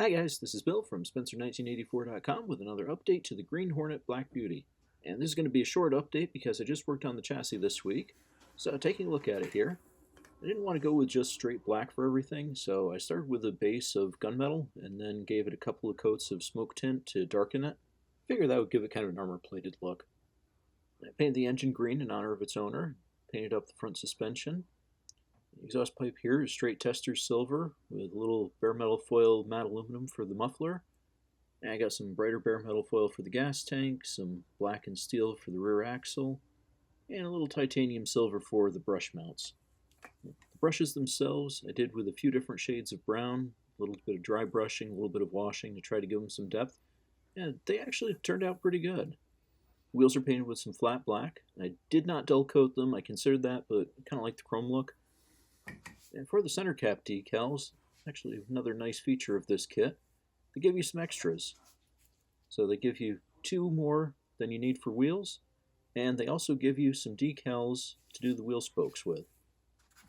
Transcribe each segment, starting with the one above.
Hi guys, this is Bill from Spencer1984.com with another update to the Green Hornet Black Beauty. And this is going to be a short update because I just worked on the chassis this week. So taking a look at it here, I didn't want to go with just straight black for everything, so I started with a base of gunmetal and then gave it a couple of coats of smoke tint to darken it. Figured that would give it kind of an armor-plated look. I painted the engine green in honor of its owner, painted up the front suspension. The exhaust pipe here is straight tester silver with a little bare metal foil matte aluminum for the muffler. And I got some brighter bare metal foil for the gas tank, some black and steel for the rear axle, and a little titanium silver for the brush mounts. The brushes themselves I did with a few different shades of brown, a little bit of dry brushing, a little bit of washing to try to give them some depth, and they actually turned out pretty good. Wheels are painted with some flat black. I did not dull coat them, I considered that, but I kind of like the chrome look. And for the center cap decals, actually another nice feature of this kit, they give you some extras. So they give you 2 more than you need for wheels, and they also give you some decals to do the wheel spokes with.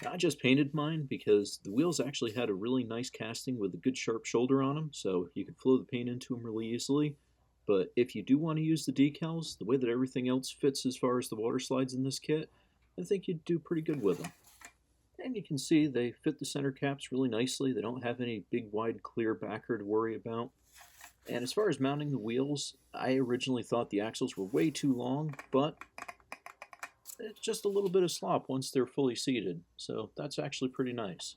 Now, I just painted mine because the wheels actually had a really nice casting with a good sharp shoulder on them, so you could flow the paint into them really easily. But if you do want to use the decals, the way that everything else fits as far as the water slides in this kit, I think you'd do pretty good with them. And you can see they fit the center caps really nicely. They don't have any big wide clear backer to worry about. And as far as mounting the wheels, I originally thought the axles were way too long, but it's just a little bit of slop once they're fully seated, so that's actually pretty nice.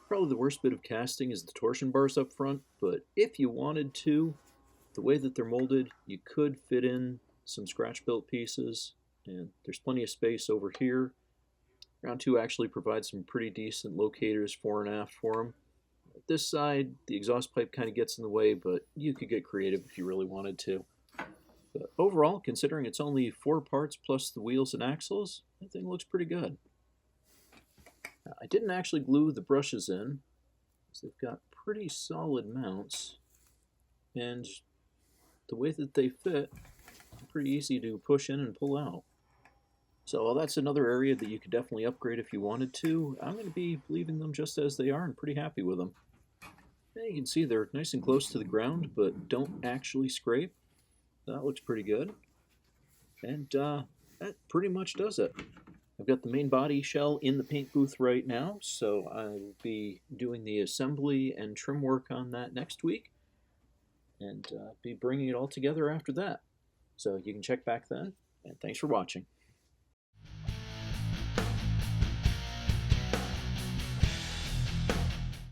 Probably the worst bit of casting is the torsion bars up front, but if you wanted to, the way that they're molded, you could fit in some scratch-built pieces, and there's plenty of space over here. Round 2 actually provides some pretty decent locators fore and aft for them. At this side, the exhaust pipe kind of gets in the way, but you could get creative if you really wanted to. But overall, considering it's only 4 parts plus the wheels and axles, that thing looks pretty good. Now, I didn't actually glue the brushes in, because they've got pretty solid mounts, and the way that they fit, pretty easy to push in and pull out. So that's another area that you could definitely upgrade if you wanted to. I'm going to be leaving them just as they are and pretty happy with them. And you can see they're nice and close to the ground, but don't actually scrape. That looks pretty good. And that pretty much does it. I've got the main body shell in the paint booth right now, so I'll be doing the assembly and trim work on that next week, and be bringing it all together after that. So you can check back then, and thanks for watching.